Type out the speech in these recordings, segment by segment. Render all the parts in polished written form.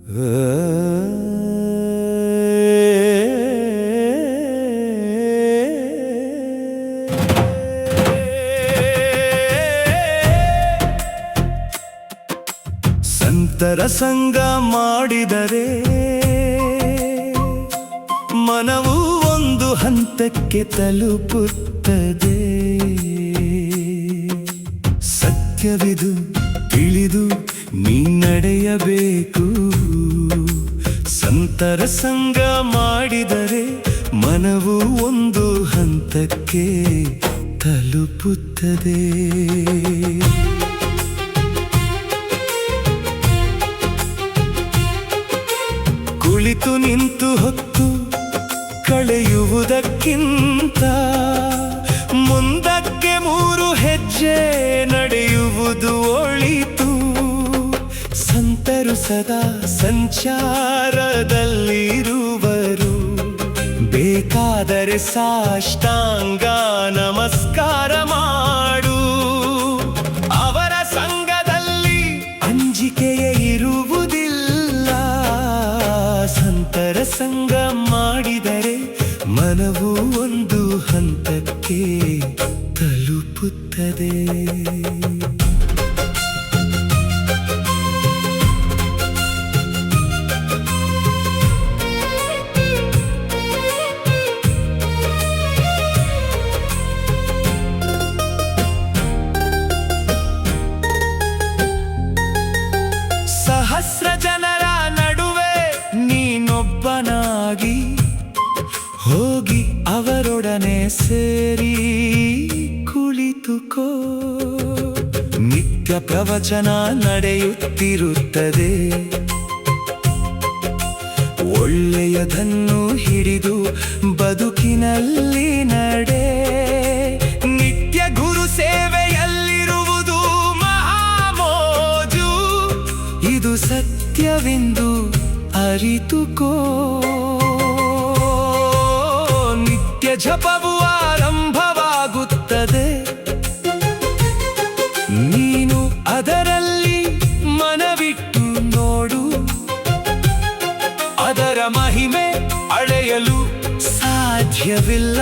ಸಂತರ ಸಂಗ ಮಾಡಿದರೆ ಮನವು ಒಂದು ಹಂತಕ್ಕೆ ತಲುಪುತ್ತದೆ. ಸತ್ಯವಿದು ತಿಳಿದು ನೀ ನಡೆಯಬೇಕು. ಸಂತರ ಸಂಗ ಮಾಡಿದರೆ ಮನವು ಒಂದು ಹಂತಕ್ಕೆ ತಲುಪುತ್ತದೆ. ಕುಳಿತು ನಿಂತು ಹೊತ್ತು ಕಳೆಯುವುದಕ್ಕಿಂತ ಮುಂದಕ್ಕೆ 3 ಹೆಜ್ಜೆ ನಡೆಯುವುದು ಒಳಿತು. ಸಂತರು ಸದಾ ಸಂಚಾರದಲ್ಲಿರುವರು. ಬೇಕಾದರೆ ಸಾಷ್ಟಾಂಗ ನಮಸ್ಕಾರ ಮಾಡು. ಅವರ ಸಂಘದಲ್ಲಿ ಅಂಜಿಕೆಯೇ ಇರುವುದಿಲ್ಲ. ಸಂತರ ಸಂಗ ಮಾಡಿದರೆ ಮನವು ಒಂದು ಹಂತಕ್ಕೆ ತಲುಪುತ್ತದೆ. ಸಹಸ್ರ ಜನರ ನಡುವೆ ನೀನೊಬ್ಬನಾಗಿ ಹೋಗಿ ಅವರೊಡನೆ ಸೇರಿ ಕುಳಿತುಕೋ. ನಿತ್ಯ ಪ್ರವಚನ ನಡೆಯುತ್ತಿರುತ್ತದೆ. ಒಳ್ಳೆಯದನ್ನು ಹಿಡಿದು ಬದುಕಿನಲ್ಲಿ ನಡೆ. ನಿತ್ಯ ಗುರು ಸೇವೆಯಲ್ಲಿರುವುದು ಮಹಾಮೋಜು. ಇದು ಸತ್ಯವೆಂದು ಅರಿತುಕೋ. ನಿತ್ಯ ಜಪವು ಆರಂಭವಾಗುತ್ತದೆ. ನೀನು ಅದರಲ್ಲಿ ಮನವಿಟ್ಟು ನೋಡು. ಅದರ ಮಹಿಮೆ ಅಳೆಯಲು ಸಾಧ್ಯವಿಲ್ಲ.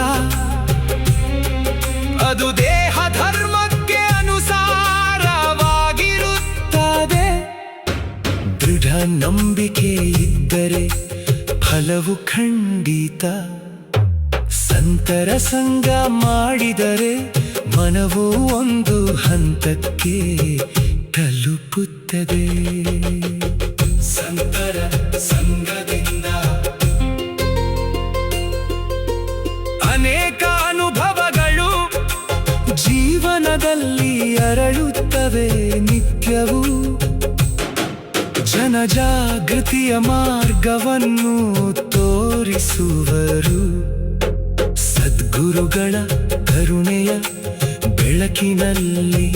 ಅದು ದೇಹ ಧರ್ಮಕ್ಕೆ ಅನುಸಾರವಾಗಿರುತ್ತದೆ. ದೃಢ ನಂಬಿಕೆ ಇದ್ದರೆ ಫಲವು ಖಂಡಿತ. ಸಂತರ ಸಂಗ ಮಾಡಿದರೆ ಮನವು ಒಂದು ಹಂತಕ್ಕೆ ತಲುಪುತ್ತದೆ. ಸಂತರ ಸಂಗದಿಂದ ಅನೇಕ ಅನುಭವಗಳು ಜೀವನದಲ್ಲಿ ಅರಳುತ್ತವೆ ನಿತ್ಯವೂ. ಜನಜಾಗೃತಿಯ ಮಾರ್ಗವನ್ನು ತೋರಿಸುವರು. ಸದ್ಗುರುಗಳ ಕರುಣೆಯ ಬೆಳಕಿನಲ್ಲಿ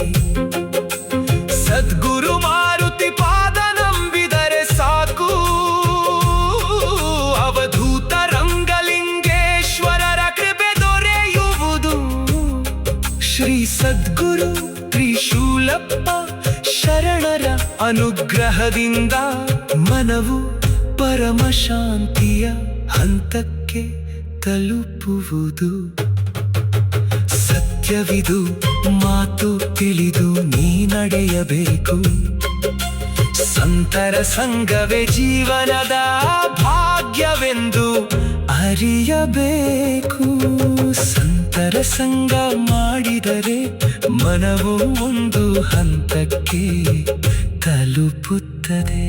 ಸದ್ಗುರು ಮಾರುತಿ ಪಾದ ನಂಬಿದರೆ ಸಾಕು. ಅವಧೂತ ರಂಗಲಿಂಗೇಶ್ವರರ ಕೃಪೆ ದೊರೆಯುವುದು. ಶ್ರೀ ಸದ್ಗುರು ತ್ರಿಶೂಲಪ್ಪ ಶರಣರ ಅನುಗ್ರಹದಿಂದ ಮನವು ಪರಮ ಶಾಂತಿಯ ಹಂತಕ್ಕೆ ತಲುಪುವುದು. ಸತ್ಯವಿದು ಮಾತು ತಿಳಿದು ನೀ ನಡೆಯಬೇಕು. ಸಂತರ ಸಂಘವೇ ಜೀವನದ ಭಾಗ್ಯವೆಂದು ಅರಿಯಬೇಕು. ಸಂತರ ಸಂಗ ಮಾಡಿದರೆ ಮನವು ಒಂದು ಹಂತಕ್ಕೆ ತಲುಪುತ್ತದೆ.